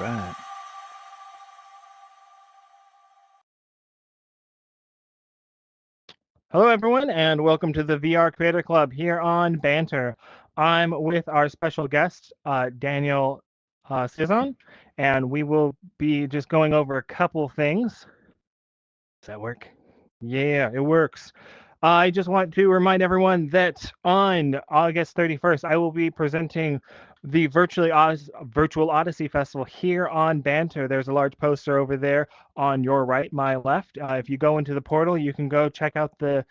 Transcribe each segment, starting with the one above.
right. Hello, everyone, and welcome to the VR Creator Club here on Banter. I'm with our special guest, Daniel Cizon, and we will be just going over a couple things. Does that work? Yeah, it works. I just want to remind everyone that on August 31st, I will be presenting the Virtual Odyssey Festival here on Banter. There's a large poster over there on your right, my left. If you go into the portal, you can go check out the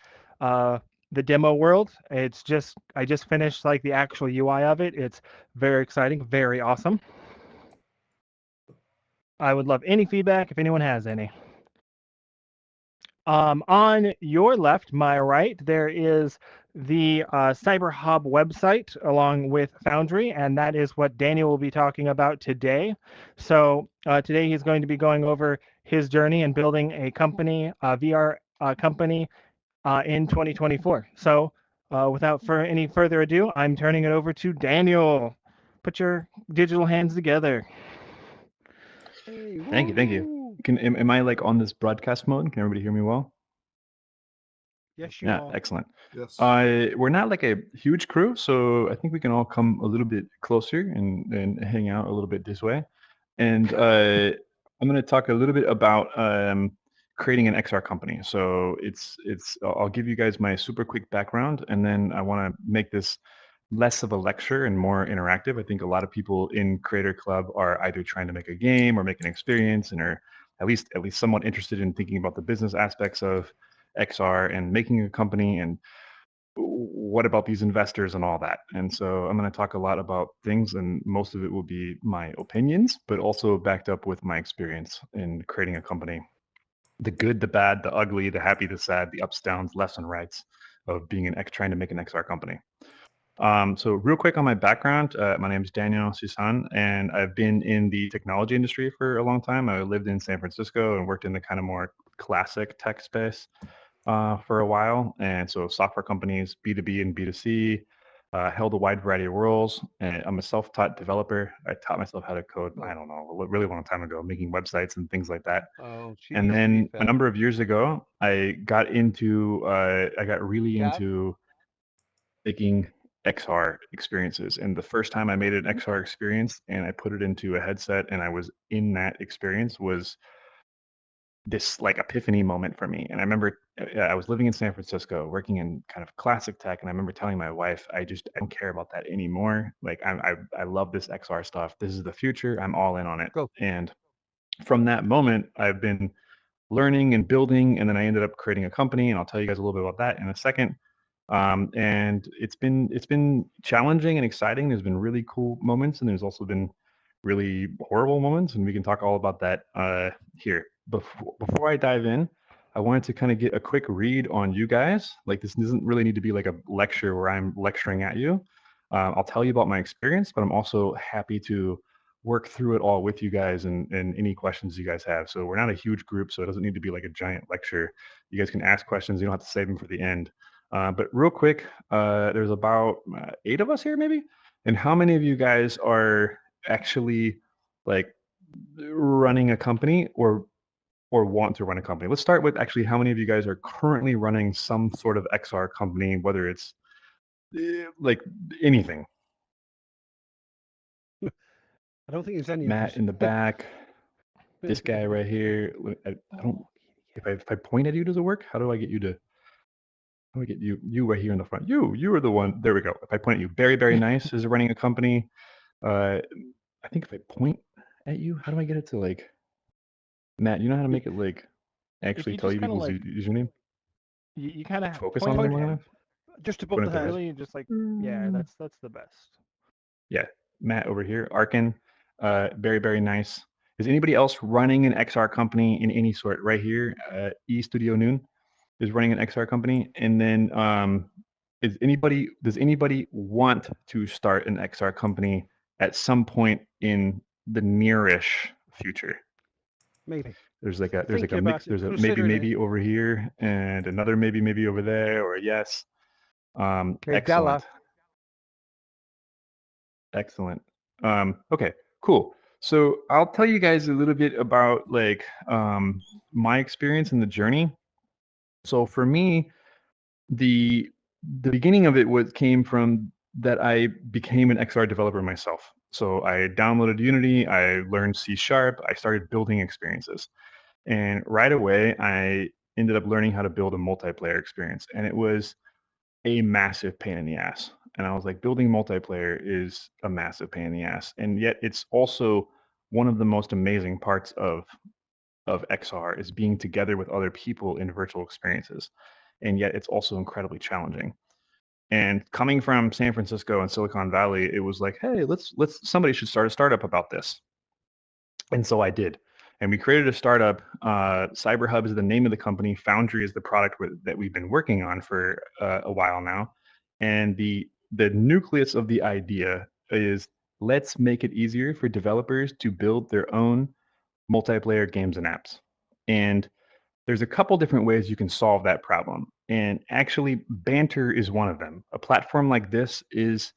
demo world. I just finished like the actual UI of it. It's very exciting, very awesome. I would love any feedback if anyone has any. On your left, my right, there is the Cyber Hub website along with Foundry, and that is what Daniel will be talking about today. So today he's going to be going over his journey in building a company, a VR company in 2024. So without any further ado, I'm turning it over to Daniel. Put your digital hands together. Hey, Thank you. woo! Am I like on this broadcast mode? Can everybody hear me well? Yes, you Yeah, are. excellent. Yes. We're not like a huge crew, so I think we can all come a little bit closer and hang out a little bit this way. And I'm going to talk a little bit about creating an XR company. So I'll give you guys my super quick background, and then I want to make this less of a lecture and more interactive. I think a lot of people in Creator Club are either trying to make a game or make an experience, and are at least somewhat interested in thinking about the business aspects of XR and making a company, and what about these investors and all that. And so I'm going to talk a lot about things, and most of it will be my opinions, but also backed up with my experience in creating a company. The good, the bad, the ugly, the happy, the sad, the ups, downs, lefts, and rights of being trying to make an XR company. So real quick on my background, my name is Daniel Cizon, and I've been in the technology industry for a long time. I lived in San Francisco and worked in the kind of more classic tech space for a while. And so software companies, B2B and B2C, held a wide variety of roles. And I'm a self-taught developer. I taught myself how to code, I don't know, a really long time ago, making websites and things like that. Oh, And jeez, then a fat. number of years ago, I got really Cap? into making XR experiences. And the first time I made an XR experience and I put it into a headset and I was in that experience was this like epiphany moment for me. And I remember I was living in San Francisco, working in kind of classic tech, and I remember telling my wife, I don't care about that anymore. Like I love this XR stuff. This is the future. I'm all in on it. Go. And from that moment, I've been learning and building, and then I ended up creating a company, and I'll tell you guys a little bit about that in a second. And it's been challenging and exciting. There's been really cool moments, and there's also been really horrible moments, and we can talk all about that here. Before I dive in, I wanted to kind of get a quick read on you guys. Like, this doesn't really need to be like a lecture where I'm lecturing at you. I'll tell you about my experience, but I'm also happy to work through it all with you guys and any questions you guys have. So we're not a huge group, so it doesn't need to be like a giant lecture. You guys can ask questions. You don't have to save them for the end. But real quick, there's about 8 of us here, maybe. And how many of you guys are actually like running a company or want to run a company? Let's start with actually how many of you guys are currently running some sort of XR company, whether it's like anything. I don't think there's any Matt of in the back, this guy right here. I don't. If I point at you, does it work? How do I get you to? How do I get you right here in the front? You are the one. There we go. If I point at you, very nice is running a company. I think if I point at you, how do I get it to like? Matt, you know how to make it like If actually you tell just you kind of people's like username? you kind of Focus point on at them the long head, enough. just above Point the at the head. really just like yeah, that's the best. Yeah, Matt over here, Arkin, very nice. Is anybody else running an XR company in any sort? Right here, E Studio Noon is running an XR company, and then does anybody want to start an XR company at some point in the nearish future? Maybe. There's like a Thinking about mix. it, There's a considering it. maybe over here, and another maybe over there, or a yes. Okay, Excellent. Della. Excellent. Okay, cool. So I'll tell you guys a little bit about like my experience in the journey. So for me, the the beginning of it came from that I became an XR developer myself. So I downloaded Unity, I learned C Sharp, I started building experiences. And right away, I ended up learning how to build a multiplayer experience. And it was a massive pain in the ass. And I was like, building multiplayer is a massive pain in the ass. And yet it's also one of the most amazing parts of XR is being together with other people in virtual experiences. And yet it's also incredibly challenging. And coming from San Francisco and Silicon Valley, it was like, hey, let's somebody should start a startup about this. And so I did. And we created a startup. CyberHub is the name of the company. Foundry is the product that we've been working on for a while now. And the nucleus of the idea is let's make it easier for developers to build their own multiplayer games and apps. And there's a couple different ways you can solve that problem. And actually, Banter is one of them. A platform like this is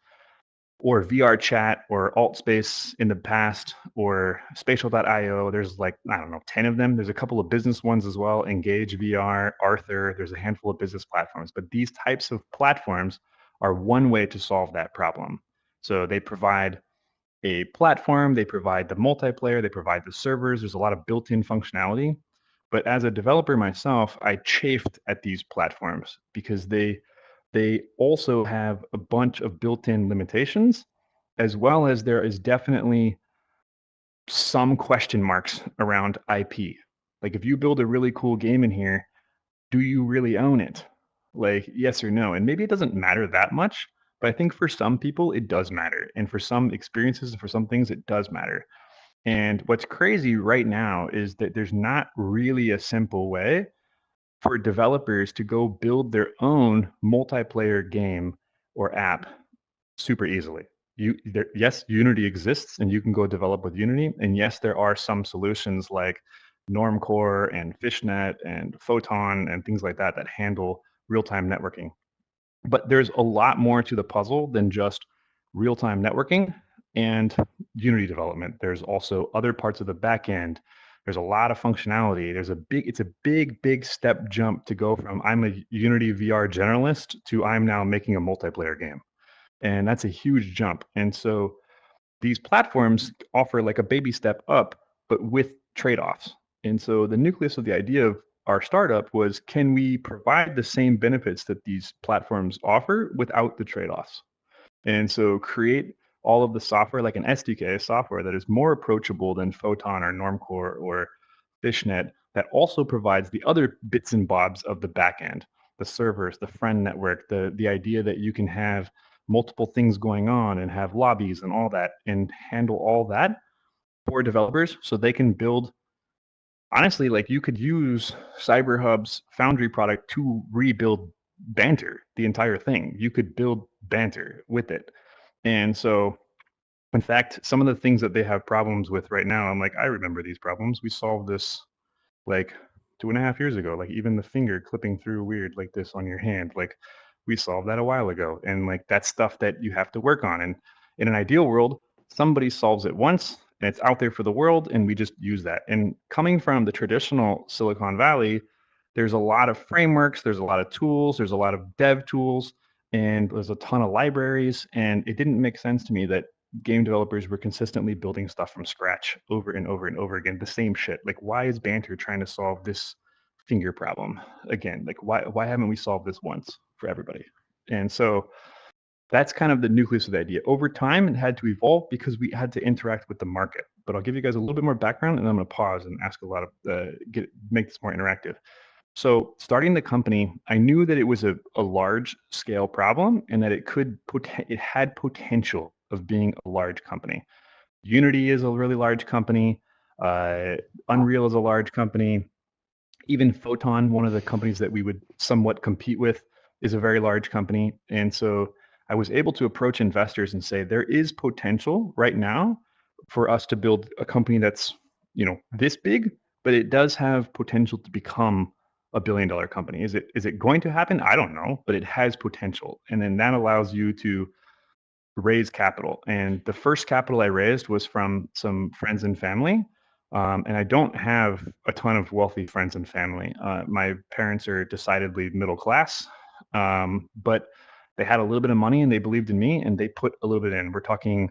or VR chat or AltSpace in the past or spatial.io. There's like, I don't know, 10 of them. There's a couple of business ones as well, Engage VR, Arthur. There's a handful of business platforms. But these types of platforms are one way to solve that problem. So they provide a platform, they provide the multiplayer, they provide the servers. There's a lot of built-in functionality. But as a developer myself, I chafed at these platforms because they also have a bunch of built-in limitations, as well as there is definitely some question marks around IP. Like if you build a really cool game in here, do you really own it? Like yes or no? And maybe it doesn't matter that much, but I think for some people it does matter. And for some experiences and for some things it does matter. And what's crazy right now is that there's not really a simple way for developers to go build their own multiplayer game or app super easily. Yes, Unity exists and you can go develop with Unity. And yes, there are some solutions like Normcore and Fishnet and Photon and things like that that handle real-time networking. But there's a lot more to the puzzle than just real-time networking and Unity development. There's also other parts of the back end. There's a lot of functionality. It's a big step jump to go from I'm a Unity VR generalist to I'm now making a multiplayer game. And that's a huge jump. And so these platforms offer like a baby step up, but with trade-offs. And so the nucleus of the idea of our startup was, can we provide the same benefits that these platforms offer without the trade-offs? And so create all of the software like an SDK software that is more approachable than Photon or Normcore or Fishnet that also provides the other bits and bobs of the backend, the servers, the friend network, the idea that you can have multiple things going on and have lobbies and all that and handle all that for developers so they can build. Honestly, like you could use CyberHub's Foundry product to rebuild Banter, the entire thing. You could build Banter with it. And so, in fact, some of the things that they have problems with right now, I'm like, I remember these problems. We solved this like 2.5 years ago. Like even the finger clipping through weird like this on your hand, like we solved that a while ago. And like that's stuff that you have to work on. And in an ideal world, somebody solves it once and it's out there for the world and we just use that. And coming from the traditional Silicon Valley, there's a lot of frameworks, there's a lot of tools, there's a lot of dev tools, and there's a ton of libraries. And it didn't make sense to me that game developers were consistently building stuff from scratch over and over and over again, the same shit. Like, why is Banter trying to solve this finger problem again? Like, why haven't we solved this once for everybody? And so that's kind of the nucleus of the idea. Over time, it had to evolve because we had to interact with the market. But I'll give you guys a little bit more background, and then I'm going to pause and ask a lot of make this more interactive. So starting the company, I knew that it was a large scale problem and that it had potential of being a large company. Unity is a really large company. Unreal is a large company. Even Photon, one of the companies that we would somewhat compete with, is a very large company. And so I was able to approach investors and say, there is potential right now for us to build a company that's, this big, but it does have potential to become a billion-dollar company. Is it going to happen? I don't know, but it has potential. And then that allows you to raise capital. And the first capital I raised was from some friends and family. And I don't have a ton of wealthy friends and family. My parents are decidedly middle class, but they had a little bit of money and they believed in me and they put a little bit in. We're talking,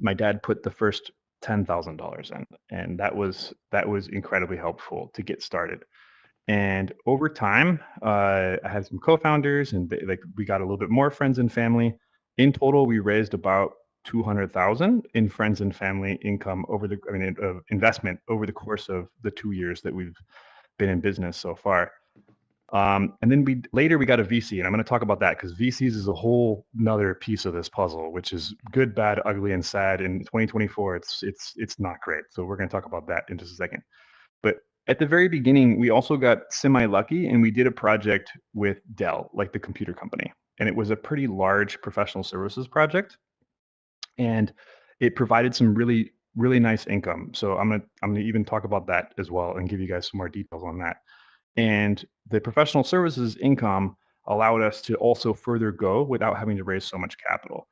my dad put the first $10,000 in, and that was incredibly helpful to get started. And over time, I had some co-founders, and we got a little bit more friends and family. In total, we raised about 200,000 in friends and family income investment over the course of the 2 years that we've been in business so far. And then we got a VC, and I'm going to talk about that because VCs is a whole nother piece of this puzzle, which is good, bad, ugly, and sad. In 2024, it's not great. So we're going to talk about that in just a second. But at the very beginning, we also got semi-lucky and we did a project with Dell, like the computer company. And it was a pretty large professional services project. And it provided some really, really nice income. So I'm gonna even talk about that as well and give you guys some more details on that. And the professional services income allowed us to also further go without having to raise so much capital.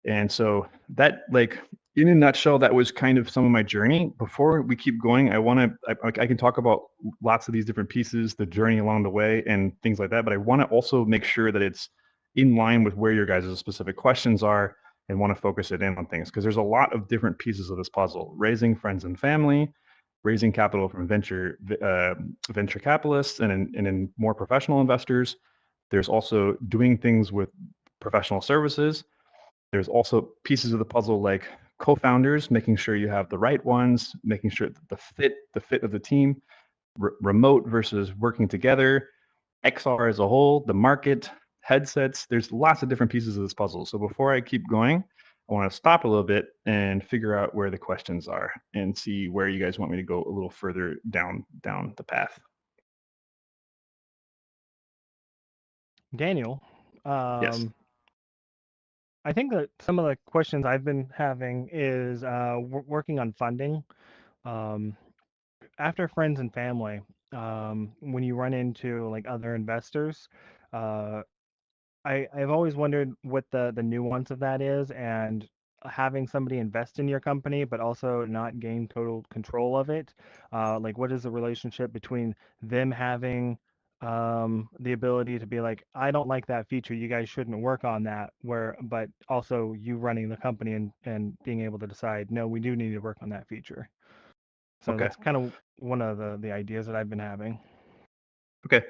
And so that, like, in a nutshell, that was kind of some of my journey. Before we keep going, I can talk about lots of these different pieces, the journey along the way and things like that, but I want to also make sure that it's in line with where your guys' specific questions are and want to focus it in on things, because there's a lot of different pieces of this puzzle. Raising friends and family, raising capital from venture capitalists and in more professional investors. There's also doing things with professional services. There's also pieces of the puzzle like co-founders, making sure you have the right ones, making sure that the fit of the team, remote versus working together, XR as a whole, the market, headsets. There's lots of different pieces of this puzzle. So before I keep going, I want to stop a little bit and figure out where the questions are and see where you guys want me to go a little further down the path. Daniel, Yes. I think that some of the questions I've been having is working on funding. Um, After friends and family, when you run into like other investors, uh, I've always wondered what the nuance of that is, and having somebody invest in your company but also not gain total control of it. Like, what is the relationship between them having the ability to be like, I don't like that feature, you guys shouldn't work on that, but also you running the company and being able to decide, no, we do need to work on that feature. So Okay. that's kind of one of the ideas that I've been having. Okay.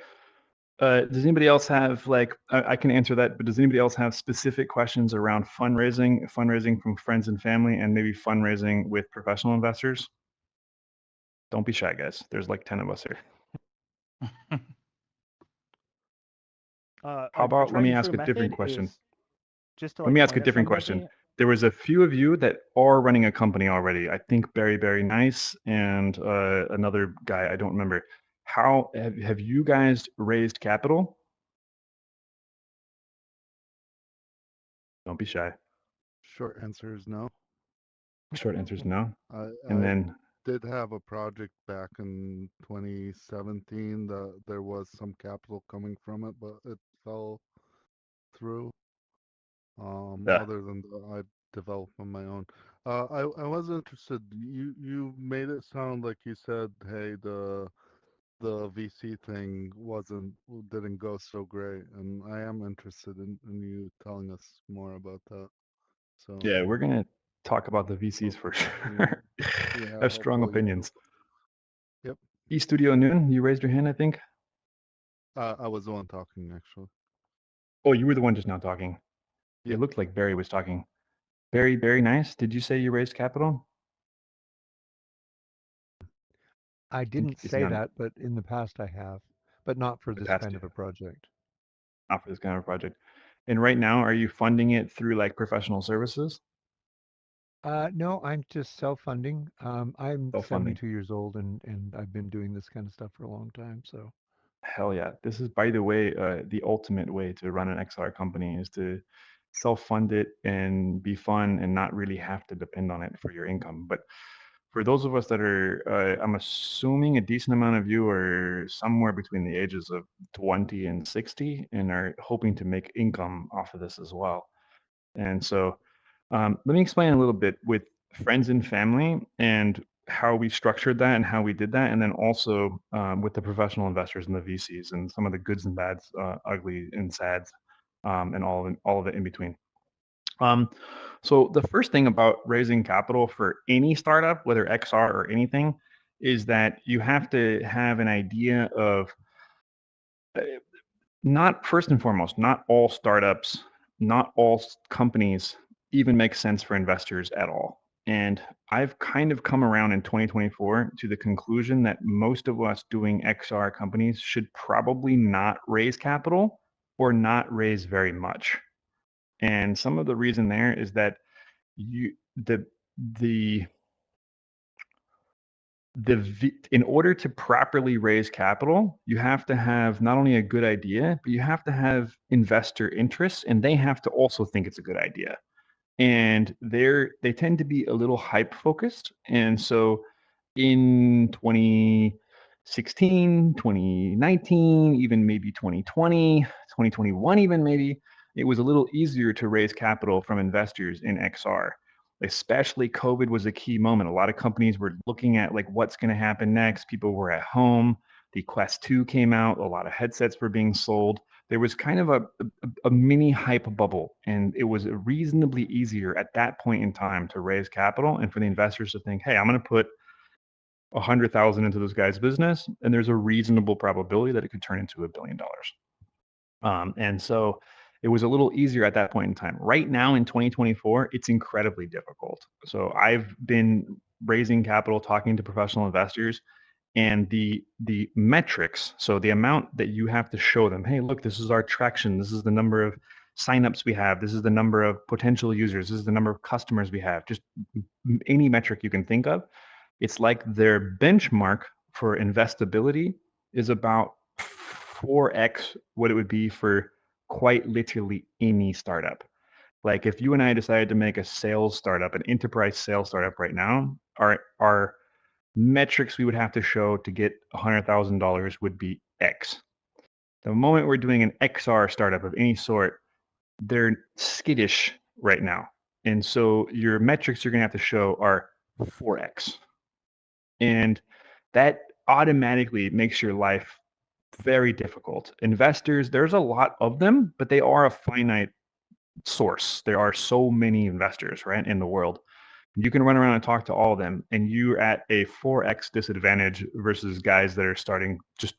Does anybody else have, like, I can answer that, but does anybody else have specific questions around fundraising from friends and family, and maybe fundraising with professional investors? Don't be shy, guys. There's like 10 of us here. How A about, let tried me and ask true a different method question. is just to Let like me ask a point at different question. somebody. There was a few of you that are running a company already. I think Barry Nice and another guy, I don't remember. How have you guys raised capital? Don't be shy. Short answer is no. Short answer is no. I And I then, did have a project back in 2017 that there was some capital coming from it, but it fell through. yeah, Other than that, I developed on my own. I was interested. You made it sound like you said, hey, the VC thing didn't go so great, and I am interested in you telling us more about that. So, yeah, we're gonna talk about the VCs for yeah, sure. yeah, I have strong hopefully you do. opinions. Yep. Studio Noon, you raised your hand, I think. I was the one talking actually. Oh, you were the one just now talking. Yeah. It looked like Barry was talking. Barry Nice, did you say you raised capital? I didn't Is he say on that, but in the past I have, but not for the this past kind two? of a project. Not for this kind of project. And right now, are you funding it through like professional services? No, I'm just self-funding. I'm Self-funding. 72 years old and I've been doing this kind of stuff for a long time. So Hell yeah. This is, by the way, the ultimate way to run an XR company is to self-fund it and be fun and not really have to depend on it for your income. But for those of us that are, I'm assuming a decent amount of you are somewhere between the ages of 20 and 60 and are hoping to make income off of this as well. And so let me explain a little bit with friends and family and how we structured that and how we did that, and then also with the professional investors and the VCs and some of the goods and bads, ugly and sads, and all of it in between. So the first thing about raising capital for any startup, whether XR or anything, is that you have to have an idea of uh, not first and foremost, not all startups, not all companies even make sense for investors at all. And I've kind of come around in 2024 to the conclusion that most of us doing XR companies should probably not raise capital or not raise very much. And some of the reason there is that you the in order to properly raise capital, you have to have not only a good idea, but you have to have investor interests, and they have to also think it's a good idea. And they tend to be a little hype focused. And so in 2016, 2019, even maybe 2020, 2021, even maybe, it was a little easier to raise capital from investors in XR. Especially COVID was a key moment. A lot of companies were looking at like what's going to happen next. People were at home. The Quest 2 came out. A lot of headsets were being sold. There was kind of a mini hype bubble, and it was reasonably easier at that point in time to raise capital and for the investors to think, hey, I'm going to put 100,000 into this guy's business, and there's a reasonable probability that it could turn into $1 billion. And so it was a little easier at that point in time. Right now in 2024, it's incredibly difficult. So I've been raising capital, talking to professional investors, and the metrics, so the amount that you have to show them, hey, look, this is our traction, this is the number of signups we have, this is the number of potential users, this is the number of customers we have, just any metric you can think of. It's like their benchmark for investability is about 4x what it would be for quite literally any startup. Like if you and I decided to make a sales startup, an enterprise sales startup right now, our metrics we would have to show to get $100,000 would be X. The moment we're doing an XR startup of any sort, they're skittish right now. And so your metrics you're going to have to show are 4X. And that automatically makes your life very difficult. Investors, there's a lot of them, but they are a finite source. There are so many investors, right, in the world. You can run around and talk to all of them, and you're at a 4x disadvantage versus guys that are starting just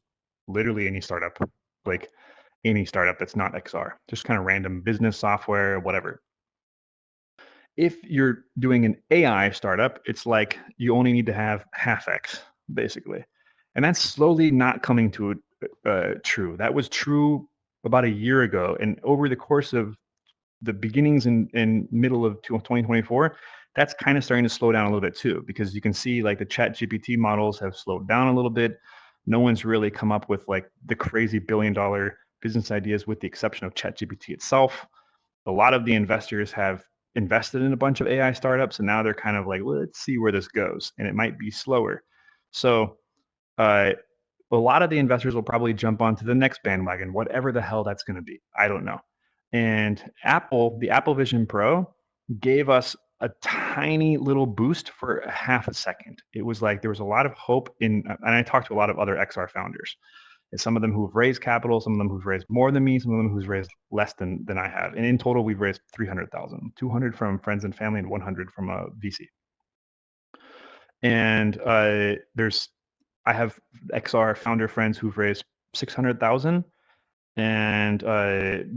literally any startup, like any startup that's not XR, just kind of random business software, whatever. If you're doing an AI startup, it's like you only need to have half X, basically. And that's slowly not coming to true. That was true about a year ago. And over the course of the beginnings and middle of 2024, that's kind of starting to slow down a little bit too, because you can see like the chat GPT models have slowed down a little bit. No one's really come up with like the crazy $1 billion business ideas with the exception of chat GPT itself. A lot of the investors have invested in a bunch of AI startups, and now they're kind of like, well, let's see where this goes, and it might be slower. So a lot of the investors will probably jump onto the next bandwagon, whatever the hell that's going to be. I don't know. And Apple, the Apple Vision Pro, gave us a tiny little boost for a half a second. It was like there was a lot of hope in, and I talked to a lot of other XR founders. And some of them who've raised capital, some of them who've raised more than me, some of them who's raised less than I have. And in total, we've raised 300,000, 200 from friends and family, and 100 from a VC. And I have XR founder friends who've raised 600,000 and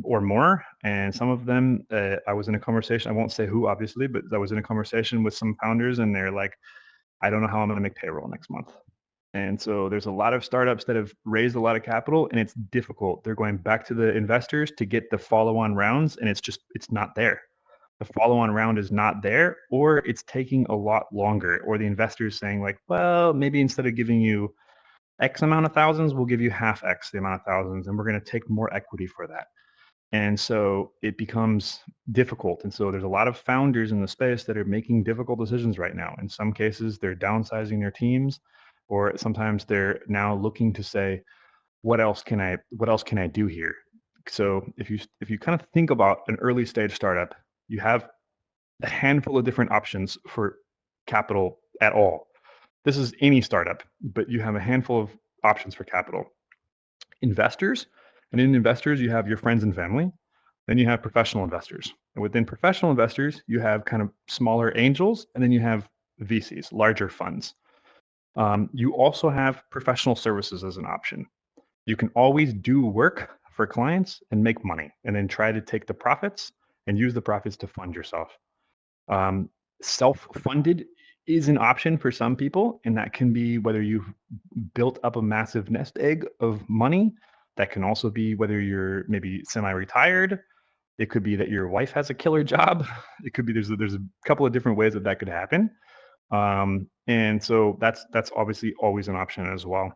or more. And some of them, I was in a conversation. I won't say who, obviously, but I was in a conversation with some founders, and they're like, "I don't know how I'm going to make payroll next month." And so there's a lot of startups that have raised a lot of capital, and it's difficult. They're going back to the investors to get the follow-on rounds, and it's not there. The follow-on round is not there, or it's taking a lot longer, or the investors saying like, well, maybe instead of giving you X amount of thousands, we'll give you half X the amount of thousands, and we're going to take more equity for that. And so it becomes difficult. And so there's a lot of founders in the space that are making difficult decisions right now. In some cases, they're downsizing their teams, or sometimes they're now looking to say, what else can I do here? So if you kind of think about an early stage startup, You have a handful of different options for capital at all. This is any startup, but you have a handful of options for capital. Investors, and in investors, you have your friends and family. Then you have professional investors. And within professional investors, you have kind of smaller angels, and then you have VCs, larger funds. You also have professional services as an option. You can always do work for clients and make money, and then try to take the profits and use the profits to fund yourself. Self-funded is an option for some people, and that can be whether you've built up a massive nest egg of money. That can also be whether you're maybe semi-retired. It could be that your wife has a killer job. It could be there's a couple of different ways that could happen. And so that's obviously always an option as well.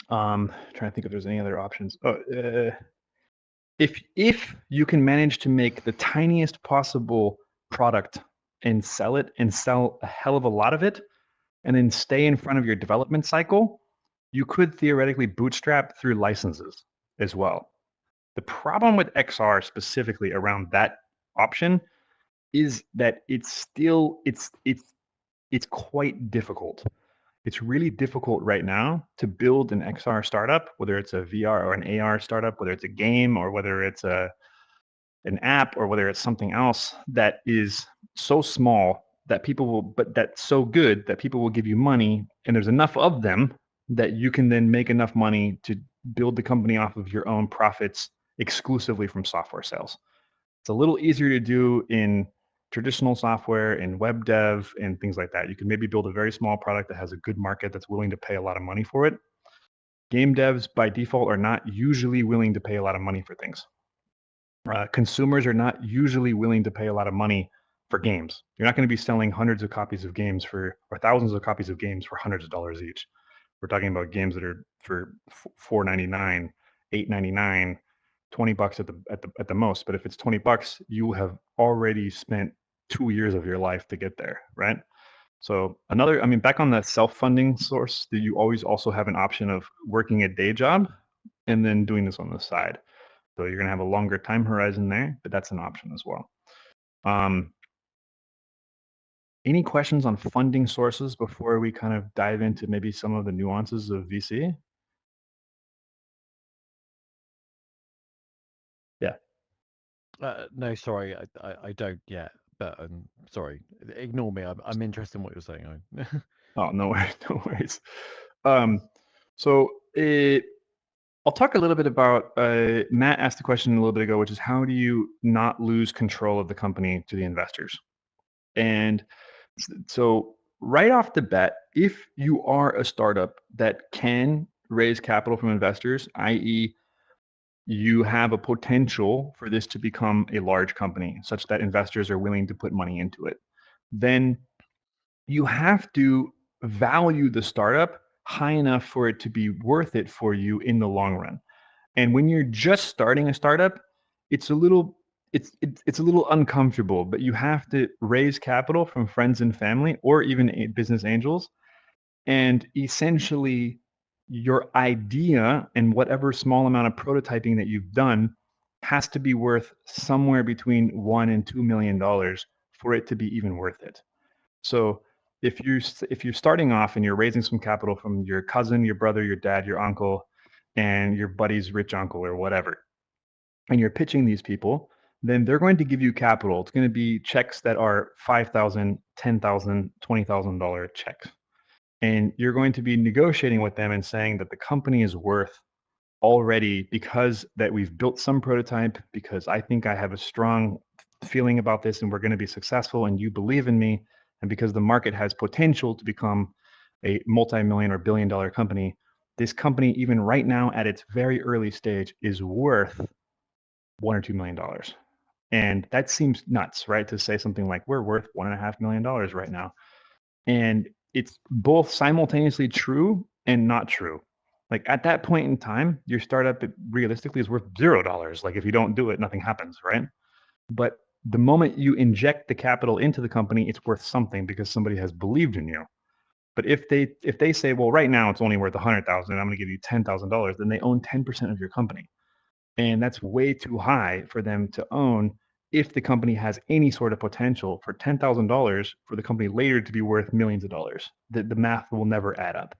Trying to think if there's any other options. If you can manage to make the tiniest possible product and sell it and sell a hell of a lot of it, and then stay in front of your development cycle, you could theoretically bootstrap through licenses as well. The problem with XR specifically around that option is that it's quite difficult. It's really difficult right now to build an XR startup, whether it's a VR or an AR startup, whether it's a game or whether it's an app or whether it's something else that is so small that people will, but that's so good that people will give you money, and there's enough of them that you can then make enough money to build the company off of your own profits exclusively from software sales. It's a little easier to do in traditional software and web dev and things like that. You can maybe build a very small product that has a good market that's willing to pay a lot of money for it. Game devs by default are not usually willing to pay a lot of money for things. Consumers are not usually willing to pay a lot of money for games. You're not going to be selling hundreds of copies of games or thousands of copies of games for hundreds of dollars each. We're talking about games that are for $4.99, $8.99, $20 at the most. But if it's $20, you have already spent 2 years of your life to get there, right? So back on the self-funding source, that you always also have an option of working a day job and then doing this on the side. So you're going to have a longer time horizon there, but that's an option as well. Any questions on funding sources before we kind of dive into maybe some of the nuances of VC? Yeah. No, sorry, I don't yet. But sorry, ignore me. I'm interested in what you're saying. Oh, no worries, no worries. I'll talk a little bit about, Matt asked the question a little bit ago, which is how do you not lose control of the company to the investors? And so right off the bat, if you are a startup that can raise capital from investors, i.e. you have a potential for this to become a large company such that investors are willing to put money into it, then you have to value the startup high enough for it to be worth it for you in the long run. And when you're just starting a startup, it's a little uncomfortable, but you have to raise capital from friends and family or even business angels. And essentially your idea and whatever small amount of prototyping that you've done has to be worth somewhere between $1 and $2 million for it to be even worth it. So if you're starting off and you're raising some capital from your cousin, your brother, your dad, your uncle, and your buddy's rich uncle or whatever, and you're pitching these people, then they're going to give you capital. It's going to be checks that are $5,000, $10,000, $20,000 checks. And you're going to be negotiating with them and saying that the company is worth already, because that we've built some prototype, because I think I have a strong feeling about this and we're going to be successful and you believe in me, and because the market has potential to become a multi-million or billion-dollar company, this company, even right now at its very early stage, is worth $1 or $2 million. And that seems nuts, right? To say something like we're worth $1.5 million right now. And it's both simultaneously true and not true. Like at that point in time, your startup realistically is worth $0. Like if you don't do it, nothing happens, right? But the moment you inject the capital into the company, it's worth something because somebody has believed in you. But if they say, well, right now it's only worth 100,000, I'm going to give you $10,000, then they own 10% of your company, and that's way too high for them to own if the company has any sort of potential for $10,000 for the company later to be worth millions of dollars. The math will never add up.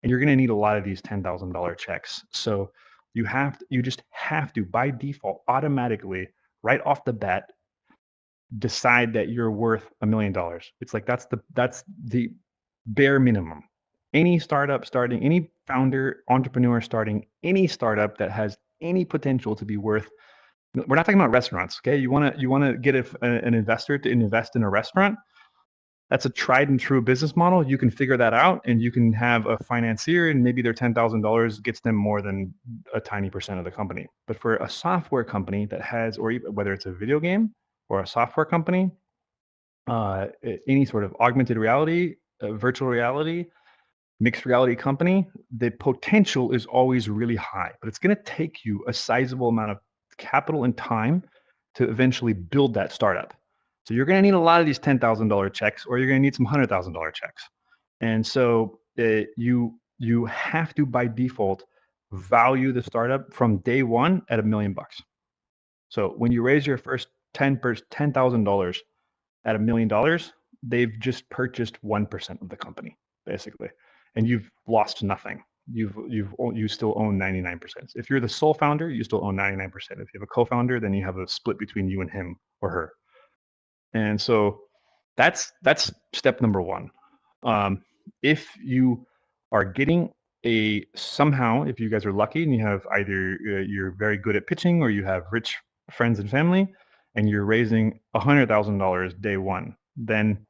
And you're going to need a lot of these $10,000 checks. So you just have to, by default, automatically, right off the bat, decide that you're worth $1 million. It's like that's the bare minimum. Any startup starting, any founder, entrepreneur starting any startup that has any potential to be worth. We're not talking about restaurants, okay? You want to get an investor to invest in a restaurant. That's a tried and true business model. You can figure that out, and you can have a financier, and maybe their $10,000 gets them more than a tiny percent of the company. But for a software company that has, or even, whether it's a video game or a software company, any sort of augmented reality, virtual reality, mixed reality company, the potential is always really high, but it's going to take you a sizable amount of capital and time to eventually build that startup. So you're going to need a lot of these $10,000 checks, or you're going to need some $100,000 checks. And so you have to, by default, value the startup from day one at $1 million. So when you raise your first $10,000 at $1 million, they've just purchased 1% of the company, basically, and you've lost nothing. You still own 99%. If you're the sole founder, you still own 99%. If you have a co-founder, then you have a split between you and him or her. And so that's step number one. If you are getting somehow, if you guys are lucky and you have either you're very good at pitching, or you have rich friends and family, and you're raising $100,000 day one, then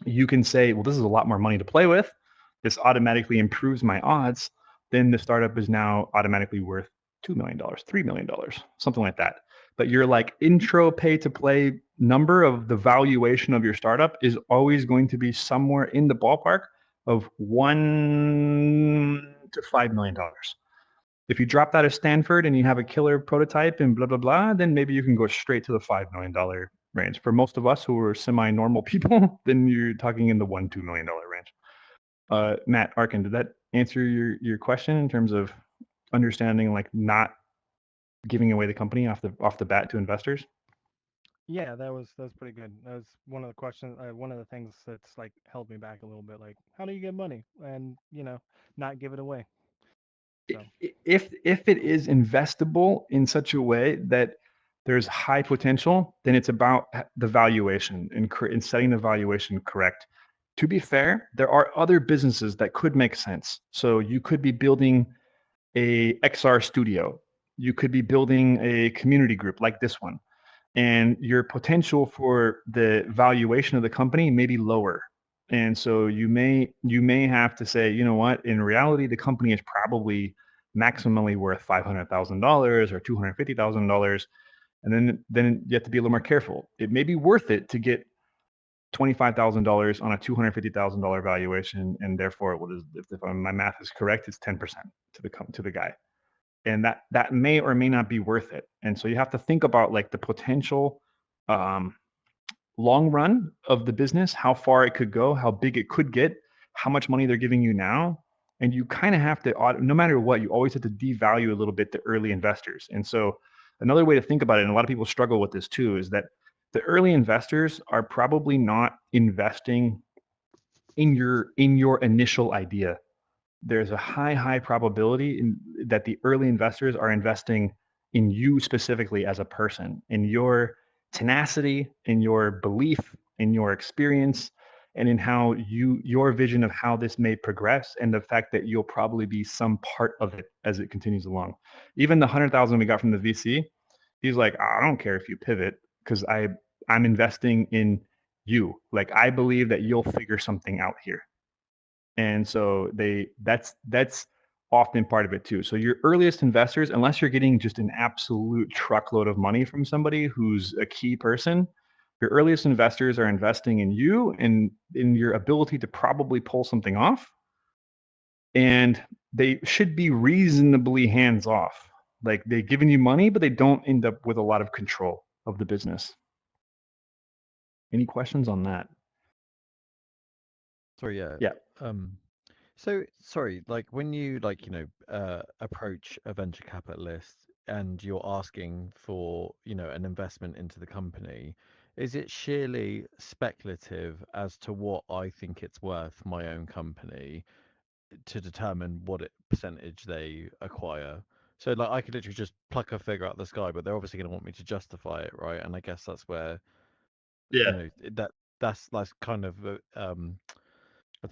you can say, well, this is a lot more money to play with. This automatically improves my odds. Then the startup is now automatically worth $2 million, $3 million, something like that. But your like intro pay to play number of the valuation of your startup is always going to be somewhere in the ballpark of $1 to $5 million. If you drop out of Stanford and you have a killer prototype and blah, blah, blah, then maybe you can go straight to the $5 million range. For most of us who are semi-normal people, then you're talking in the $1-2 million range. Matt Arkin, did that answer your question in terms of understanding like not giving away the company off the bat to investors? Yeah, that was pretty good. That was one of the questions, one of the things that's like held me back a little bit. Like, how do you get money and not give it away? So. If it is investable in such a way that there's high potential, then it's about the valuation and setting the valuation correct. To be fair, there are other businesses that could make sense. So you could be building a XR studio. You could be building a community group like this one. And your potential for the valuation of the company may be lower. And so you may have to say, you know what, in reality, the company is probably maximally worth $500,000 or $250,000. And then you have to be a little more careful. It may be worth it to get $25,000 on a $250,000 valuation, and therefore, if my math is correct, it's 10% to the guy, and that may or may not be worth it. And so you have to think about like the potential long run of the business, how far it could go, how big it could get, how much money they're giving you now. And you kind of have to, no matter what, you always have to devalue a little bit the early investors. And so another way to think about it, and a lot of people struggle with this too, is that the early investors are probably not investing in your initial idea. There's a high probability that the early investors are investing in you specifically as a person, in your tenacity, in your belief, in your experience, and in how your vision of how this may progress, and the fact that you'll probably be some part of it as it continues along. Even the 100,000 we got from the VC, he's like, I don't care if you pivot, because I'm investing in you. Like, I believe that you'll figure something out here. And so that's often part of it too. So your earliest investors, unless you're getting just an absolute truckload of money from somebody who's a key person, your earliest investors are investing in you and in your ability to probably pull something off. And they should be reasonably hands off. Like, they're giving you money, but they don't end up with a lot of control of the business. Any questions on that? Sorry, yeah. Yeah. So sorry, like when you approach a venture capitalist, and you're asking for, an investment into the company, is it sheerly speculative as to what I think it's worth, my own company, to determine what percentage they acquire? So like I could literally just pluck a figure out of the sky, but they're obviously going to want me to justify it, right? And I guess that's where, Yeah. that's kind of I don't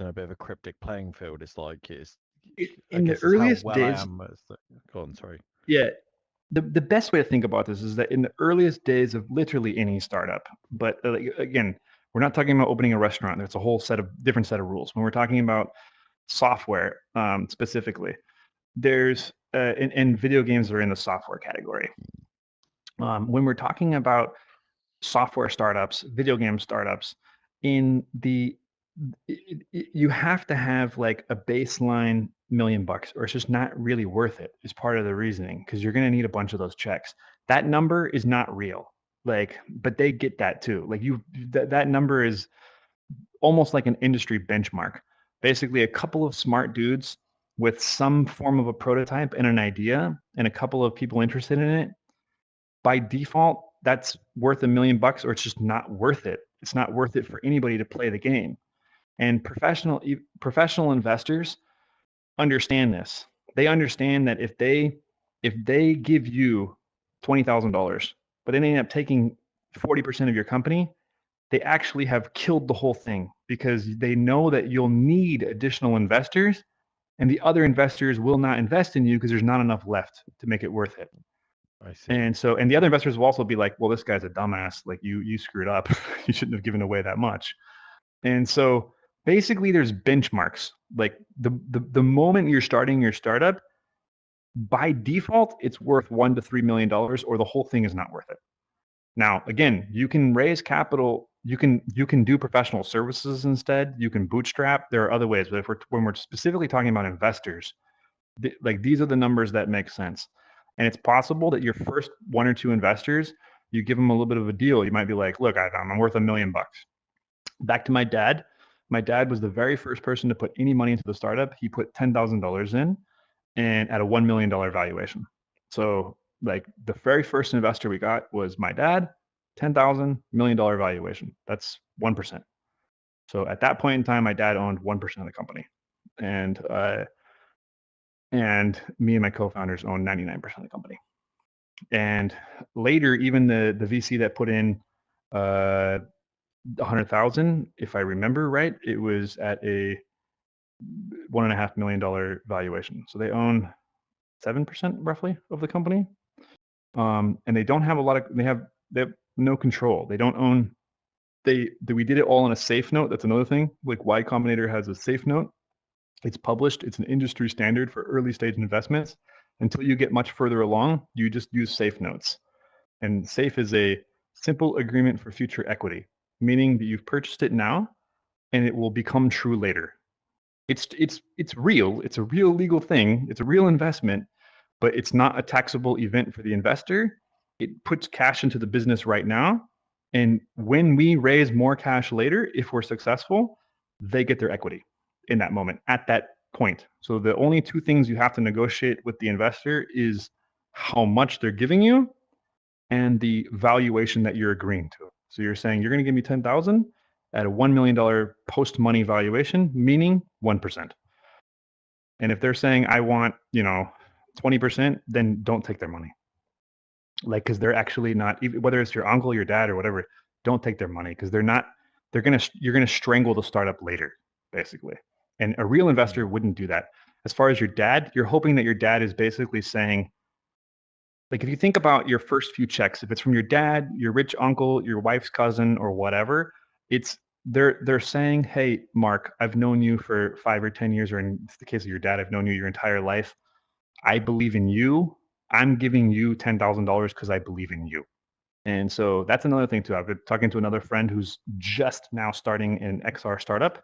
know, a bit of a cryptic playing field. It's like I In the guess it's how earliest well I days, am as the. Go on, sorry. yeah, the best way to think about this is that in the earliest days of literally any startup, but again, we're not talking about opening a restaurant. There's a whole different set of rules. When we're talking about software specifically, there's and video games are in the software category. When we're talking about software startups, video game startups, in the you have to have like a baseline $1,000,000 or it's just not really worth it is part of the reasoning because you're going to need a bunch of those checks. That number is not real. Like, but they get that too. Like that number is almost like an industry benchmark. Basically, a couple of smart dudes with some form of a prototype and an idea and a couple of people interested in it, by default, that's worth $1,000,000 or it's just not worth it. It's not worth it for anybody to play the game. And professional investors understand this. They understand that if they give you $20,000, but then they end up taking 40% of your company, they actually have killed the whole thing because they know that you'll need additional investors and the other investors will not invest in you because there's not enough left to make it worth it. I see. And the other investors will also be like, well, this guy's a dumbass. Like you screwed up. You shouldn't have given away that much. And so basically there's benchmarks. Like the moment you're starting your startup, by default, it's worth $1 to $3 million or the whole thing is not worth it. Now, again, you can raise capital, you can do professional services instead, you can bootstrap. There are other ways, but when we're specifically talking about investors, like these are the numbers that make sense. And it's possible that your first one or two investors, you give them a little bit of a deal. You might be like, look, I'm worth $1,000,000. Back to my dad. My dad was the very first person to put any money into the startup. He put $10,000 in and at a $1,000,000 valuation. So like the very first investor we got was my dad, $10,000 valuation. That's 1%. So at that point in time, my dad owned 1% of the company. And me and my co-founders own 99% of the company. And later, even the VC that put in 100,000, if I remember right, it was at a $1.5 million valuation. So they own 7% roughly of the company, and they don't have a lot of. They have no control. They don't own. We did it all on a safe note. That's another thing. Like Y Combinator has a safe note. It's published. It's an industry standard for early stage investments. Until you get much further along, you just use safe notes. And safe is a simple agreement for future equity, meaning that you've purchased it now and it will become true later. It's real. It's a real legal thing. It's a real investment, but it's not a taxable event for the investor. It puts cash into the business right now. And when we raise more cash later, if we're successful, they get their equity in that moment, at that point. So the only two things you have to negotiate with the investor is how much they're giving you and the valuation that you're agreeing to. So you're saying you're going to give me 10,000 at a $1 million post-money valuation, meaning 1%. And if they're saying I want, 20%, then don't take their money. Like, because they're actually not, whether it's your uncle, your dad, or whatever, don't take their money because you're gonna strangle the startup later, basically. And a real investor wouldn't do that. As far as your dad, you're hoping that your dad is basically saying, like, if you think about your first few checks, if it's from your dad, your rich uncle, your wife's cousin, or whatever, they're saying, hey, Mark, I've known you for 5 or 10 years, or in the case of your dad, I've known you your entire life. I believe in you. I'm giving you $10,000 because I believe in you. And so that's another thing too. I've been talking to another friend who's just now starting an XR startup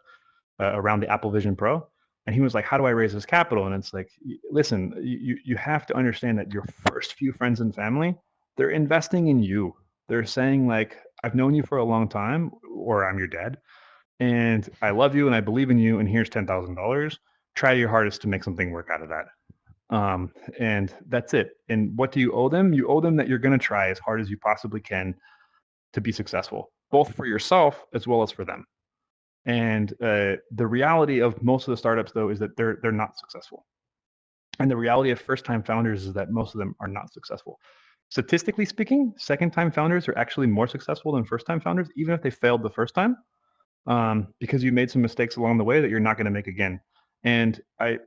around the Apple Vision Pro. And he was like, how do I raise this capital? And it's like, listen, you have to understand that your first few friends and family, they're investing in you. They're saying like, I've known you for a long time, or I'm your dad, and I love you and I believe in you, and here's $10,000. Try your hardest to make something work out of that. And that's it. And what do you owe them? You owe them that you're going to try as hard as you possibly can to be successful, both for yourself as well as for them. And the reality of most of the startups, though, is that they're not successful. And the reality of first-time founders is that most of them are not successful. Statistically speaking, second-time founders are actually more successful than first-time founders, even if they failed the first time, because you made some mistakes along the way that you're not going to make again. And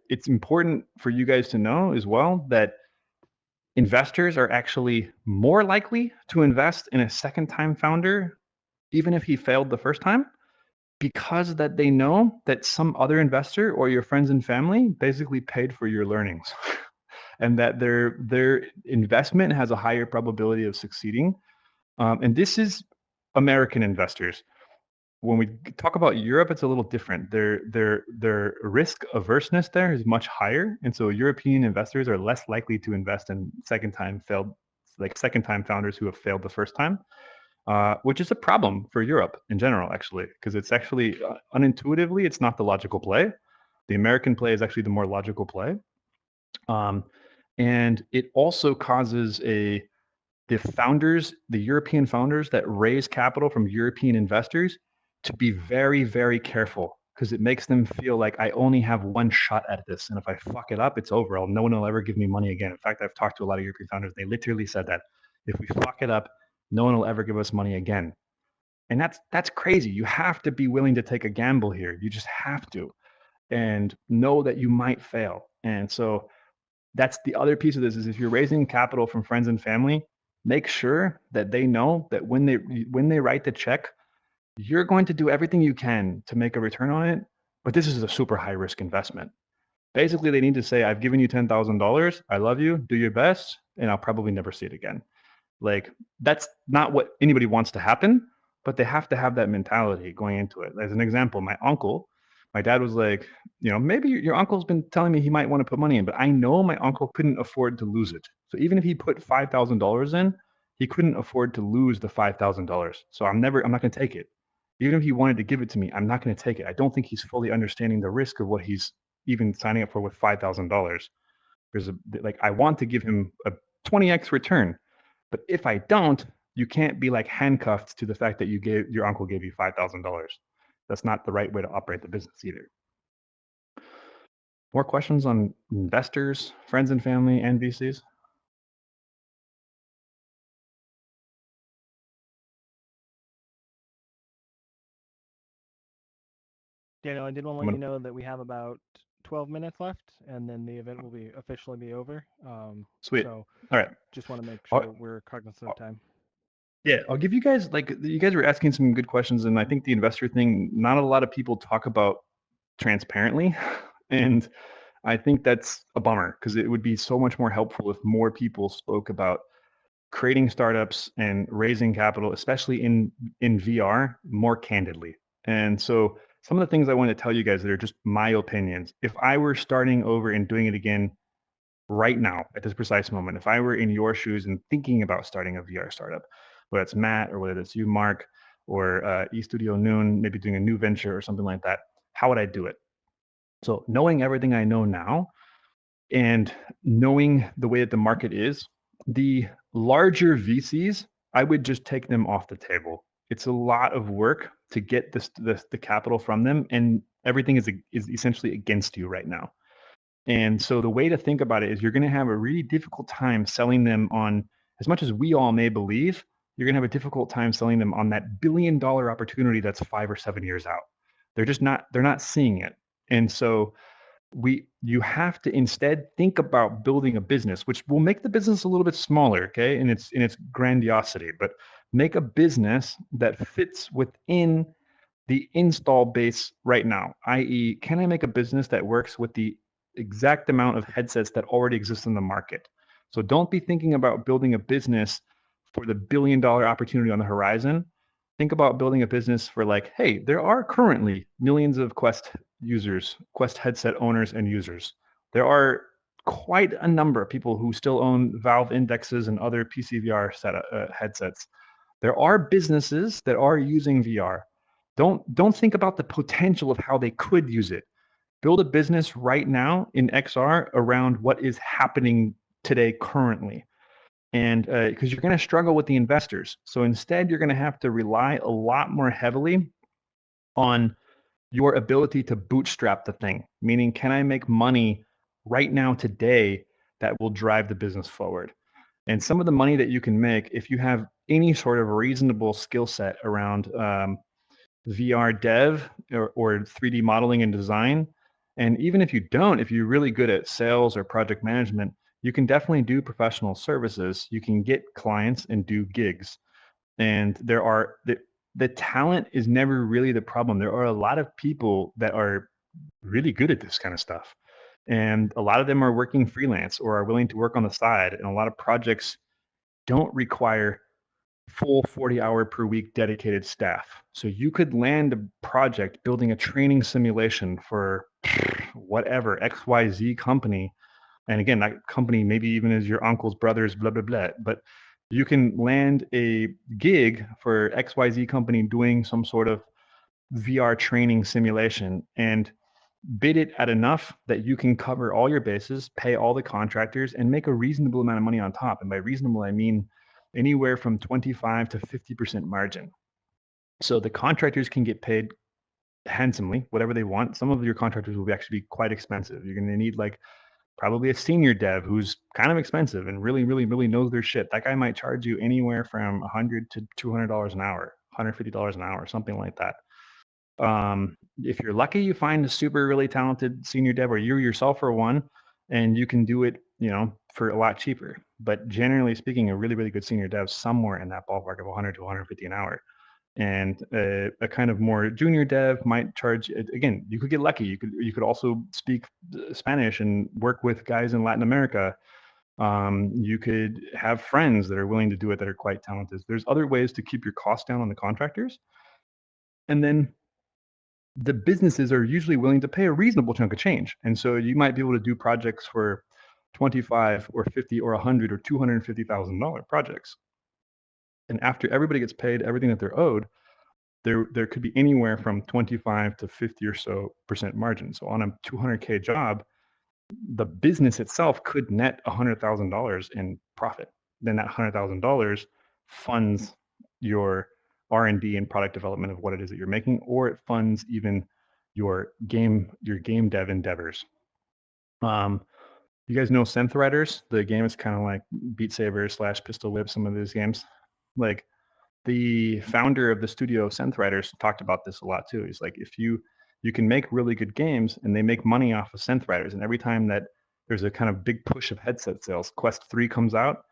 it's important for you guys to know as well that investors are actually more likely to invest in a second-time founder, even if he failed the first time, because that they know that some other investor or your friends and family basically paid for your learnings. And that their investment has a higher probability of succeeding. And this is American investors. When we talk about Europe, it's a little different. Their risk averseness there is much higher, and so European investors are less likely to invest in second time founders who have failed the first time, which is a problem for Europe in general, actually, because it's actually unintuitively it's not the logical play. The American play is actually the more logical play. And it also causes the European founders that raise capital from European investors to be very, very careful, because it makes them feel like I only have one shot at this. And if I fuck it up, it's over. No one will ever give me money again. In fact, I've talked to a lot of European founders. They literally said that if we fuck it up, no one will ever give us money again. And that's crazy. You have to be willing to take a gamble here. You just have to, and know that you might fail. And so that's the other piece of this, is if you're raising capital from friends and family, make sure that they know that when they write the check, you're going to do everything you can to make a return on it. But this is a super high risk investment. Basically, they need to say, I've given you $10,000. I love you. Do your best. And I'll probably never see it again. Like, that's not what anybody wants to happen, but they have to have that mentality going into it. As an example, my dad was like, maybe your uncle's been telling me he might want to put money in, but I know my uncle couldn't afford to lose it. So even if he put $5,000 in, he couldn't afford to lose the $5,000. So I'm not going to take it. Even if he wanted to give it to me, I'm not going to take it. I don't think he's fully understanding the risk of what he's even signing up for with $5,000. I want to give him a 20x return, but if I don't, you can't be like handcuffed to the fact that your uncle gave you $5,000. That's not the right way to operate the business either. More questions on investors, friends and family, and VCs? Daniel, I did want to let you know that we have about 12 minutes left, and then the event will officially be over. Sweet. So all right. Just want to make sure we're cognizant of time. Yeah, I'll give you guys, you guys were asking some good questions, and I think the investor thing, not a lot of people talk about transparently, and I think that's a bummer, because it would be so much more helpful if more people spoke about creating startups and raising capital, especially in VR, more candidly. And so some of the things I want to tell you guys that are just my opinions. If I were starting over and doing it again right now at this precise moment, if I were in your shoes and thinking about starting a VR startup, whether it's Matt or whether it's you, Mark, or eStudio Noon, maybe doing a new venture or something like that, how would I do it? So knowing everything I know now and knowing the way that the market is, the larger VCs, I would just take them off the table. It's a lot of work to get the capital from them, and everything is essentially against you right now. And so the way to think about it is you're going to have a really difficult time selling them on, as much as we all may believe, you're going to have a difficult time selling them on that $1 billion opportunity that's 5 or 7 years out. They're not seeing it. And so you have to instead think about building a business, which will make the business a little bit smaller, okay, in its grandiosity, but make a business that fits within the install base right now, i.e., can I make a business that works with the exact amount of headsets that already exist in the market? So don't be thinking about building a business for the $1 billion opportunity on the horizon. Think about building a business for hey, there are currently millions of Quest users, Quest headset owners and users. There are quite a number of people who still own Valve Indexes and other PCVR headsets. There are businesses that are using VR. Don't think about the potential of how they could use it. build a business right now in XR around what is happening today currently. And because you're going to struggle with the investors. So instead, you're going to have to rely a lot more heavily on your ability to bootstrap the thing, meaning, can I make money right now today that will drive the business forward? And some of the money that you can make, if you have any sort of reasonable skill set around VR dev or 3D modeling and design, and even if you don't, if you're really good at sales or project management, you can definitely do professional services. You can get clients and do gigs. And the talent is never really the problem. There are a lot of people that are really good at this kind of stuff. And a lot of them are working freelance or are willing to work on the side. And a lot of projects don't require full 40-hour per week dedicated staff. So you could land a project building a training simulation for whatever XYZ company. And again, that company maybe even is your uncle's brother's, blah, blah, blah. But you can land a gig for XYZ company doing some sort of VR training simulation and bid it at enough that you can cover all your bases, pay all the contractors, and make a reasonable amount of money on top. And by reasonable, I mean anywhere from 25 to 50% margin. So the contractors can get paid handsomely, whatever they want. Some of your contractors will actually be quite expensive. You're going to need like probably a senior dev who's kind of expensive and really, really, really knows their shit. That guy might charge you anywhere from $100 to $200 an hour, $150 an hour, something like that. If you're lucky, you find a super really talented senior dev, or you yourself are one, and you can do it, for a lot cheaper. But generally speaking, a really, really good senior dev somewhere in that ballpark of 100 to 150 an hour. And a kind of more junior dev might charge, again, you could get lucky. You could also speak Spanish and work with guys in Latin America. You could have friends that are willing to do it that are quite talented. There's other ways to keep your costs down on the contractors. And then the businesses are usually willing to pay a reasonable chunk of change. And so you might be able to do projects for 25 or 50 or 100 or $250,000 projects. And after everybody gets paid everything that they're owed, there could be anywhere from 25 to 50 or so % margin. So on a 200K job, the business itself could net $100,000 in profit. Then that $100,000 funds your R&D and product development of what it is that you're making, or it funds even your game dev endeavors. You guys know Synth Riders? The game is kind of like Beat Saber / Pistol Whip, some of these games. Like, the founder of the studio Synth Riders talked about this a lot too. He's like, if you can make really good games, and they make money off of Synth Riders, and every time that there's a kind of big push of headset sales, Quest 3 comes out, a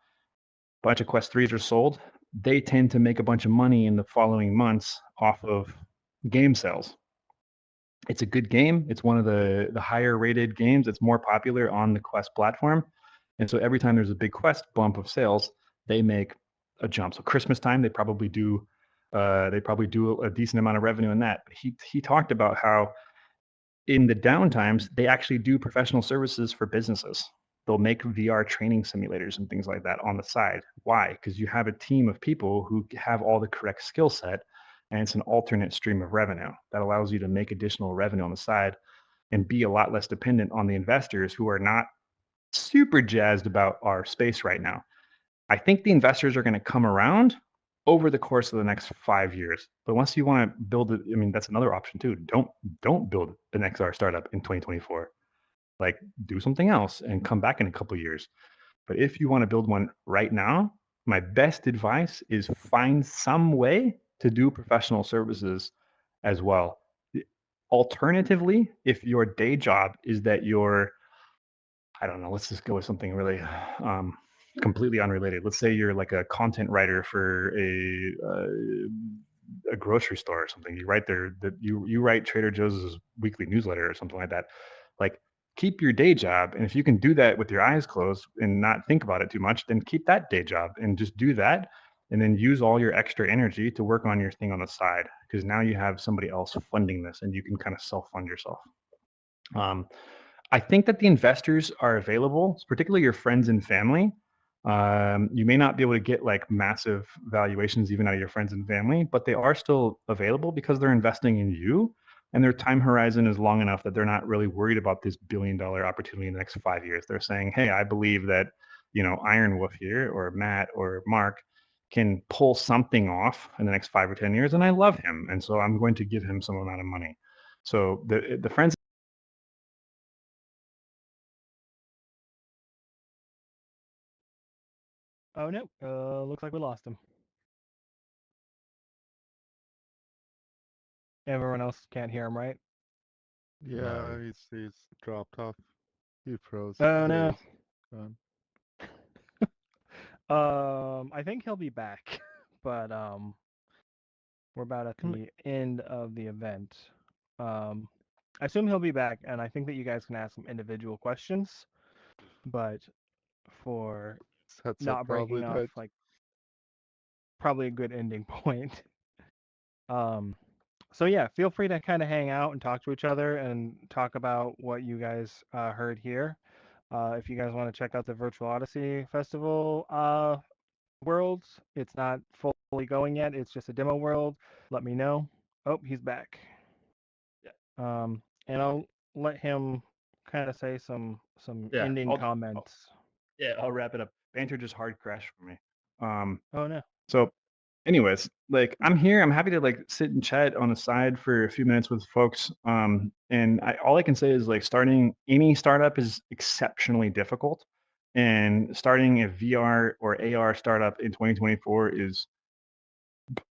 bunch of Quest 3s are sold, they tend to make a bunch of money in the following months off of game sales. It's a good game. It's one of the higher rated games. It's more popular on the Quest platform. And so every time there's a big Quest bump of sales, they make a jump. So Christmas time, they probably do a decent amount of revenue in that. But he talked about how in the downtimes, they actually do professional services for businesses. They'll make VR training simulators and things like that on the side. Why? Because you have a team of people who have all the correct skill set, and it's an alternate stream of revenue that allows you to make additional revenue on the side and be a lot less dependent on the investors who are not super jazzed about our space right now. I think the investors are going to come around over the course of the next 5 years. But once you want to build it, I mean, that's another option too. Don't build an XR startup in 2024. Like, do something else and come back in a couple of years. But if you want to build one right now, my best advice is find some way to do professional services as well. Alternatively, if your day job is that you're, I don't know, let's just go with something really completely unrelated. Let's say you're like a content writer for a grocery store or something. You write you write Trader Joe's weekly newsletter or something like that. Like, keep your day job, and if you can do that with your eyes closed and not think about it too much, then keep that day job and just do that, and then use all your extra energy to work on your thing on the side, because now you have somebody else funding this and you can kind of self-fund yourself. I think that the investors are available, particularly your friends and family. You may not be able to get like massive valuations even out of your friends and family, but they are still available because they're investing in you. and their time horizon is long enough that they're not really worried about this billion-dollar opportunity in the next 5 years. They're saying, hey, I believe that, Iron Wolf here or Matt or Mark can pull something off in the next 5 or 10 years, and I love him, and so I'm going to give him some amount of money. So the friends. Oh no, looks like we lost him. Everyone else can't hear him, right? Yeah, No. he's dropped off. He froze. Oh There he no. is. Gone. I think he'll be back, but we're about at the end of the event. I assume he'll be back, and I think that you guys can ask him individual questions, but for His headset not probably breaking off, died. like probably a good ending point. So yeah, feel free to kind of hang out and talk to each other and talk about what you guys heard here. If you guys want to check out the Virtual Odyssey Festival worlds, it's not fully going yet. It's just a demo world. Let me know. Oh, he's back. Yeah. And I'll let him kind of say some ending comments. I'll wrap it up. Banter just hard crashed for me. Oh no. So anyways, like I'm here. I'm happy to like sit and chat on the side for a few minutes with folks. And all I can say is like starting any startup is exceptionally difficult, and starting a VR or AR startup in 2024 is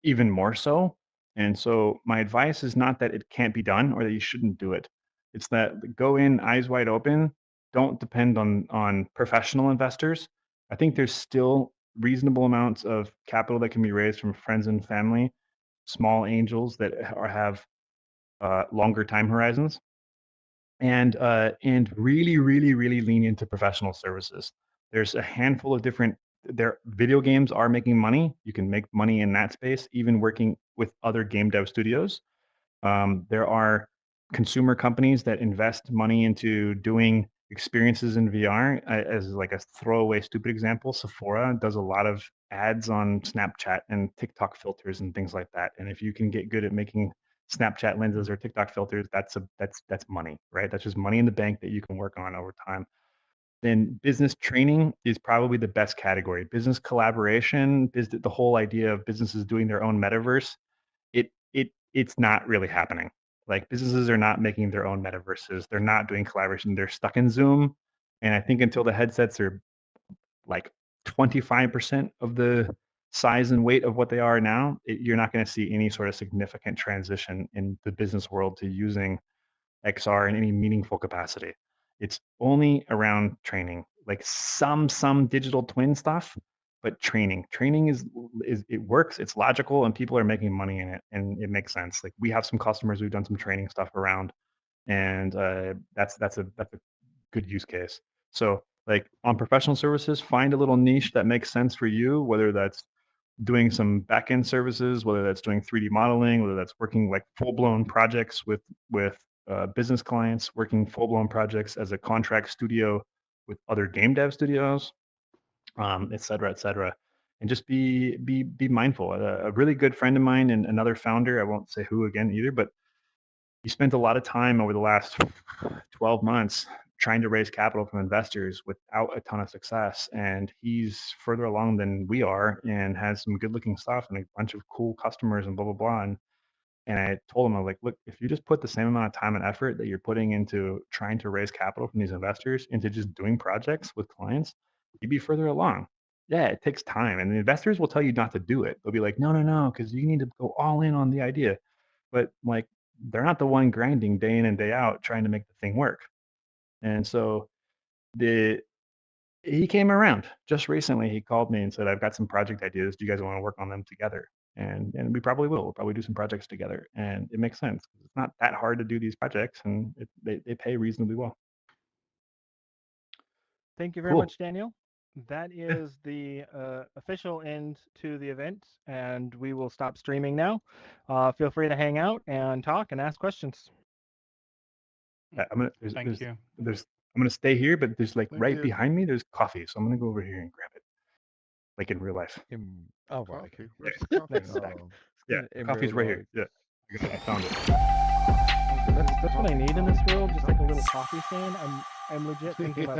even more so. And so my advice is not that it can't be done or that you shouldn't do it. It's that go in eyes wide open. Don't depend on professional investors. I think there's still reasonable amounts of capital that can be raised from friends and family, small angels that have longer time horizons, and really, really, really lean into professional services. There's a handful of different. There, video games are making money. You can make money in that space, even working with other game dev studios. There are consumer companies that invest money into doing experiences in VR. As like a throwaway stupid example, Sephora does a lot of ads on Snapchat and TikTok filters and things like that. And if you can get good at making Snapchat lenses or TikTok filters, that's money, right? That's just money in the bank that you can work on over time. Then business training is probably the best category. Business collaboration, the whole idea of businesses doing their own metaverse, it's not really happening. Like businesses are not making their own metaverses. They're not doing collaboration. They're stuck in Zoom. And I think until the headsets are like 25% of the size and weight of what they are now, you're not going to see any sort of significant transition in the business world to using XR in any meaningful capacity. It's only around training, like some digital twin stuff, but training is it works, it's logical, and people are making money in it, and it makes sense. Like we have some customers who've done some training stuff around, and that's a good use case. So like on professional services, find a little niche that makes sense for you, whether that's doing some back-end services, whether that's doing 3D modeling, whether that's working like full-blown projects with business clients, working full-blown projects as a contract studio with other game dev studios, et cetera, et cetera. And just be mindful. A really good friend of mine and another founder, I won't say who again either, but he spent a lot of time over the last 12 months trying to raise capital from investors without a ton of success. And he's further along than we are and has some good looking stuff and a bunch of cool customers and blah, blah, blah. And I told him, I was like, look, if you just put the same amount of time and effort that you're putting into trying to raise capital from these investors into just doing projects with clients, you'd be further along. Yeah, it takes time. And the investors will tell you not to do it. They'll be like, no, no, no, because you need to go all in on the idea. But like, they're not the one grinding day in and day out trying to make the thing work. And so the he came around just recently. He called me and said, I've got some project ideas. Do you guys want to work on them together? And we probably will. We'll probably do some projects together. And it makes sense. It's not that hard to do these projects, and they pay reasonably well. Thank you very Cool. much, Daniel. That is the official end to the event, and we will stop streaming now. Feel free to hang out and talk and ask questions. I'm gonna Thank you. I'm gonna stay here, but there's like Thank right you. behind me, there's coffee. So I'm gonna go over here and grab it, like in real life. Oh, right. Okay. Coffee. Where's the coffee? Nice. Yeah, In coffee's real right life. here. Yeah, I found it. That's what I need in this world. Just like a little coffee stand. I'm legit thinking about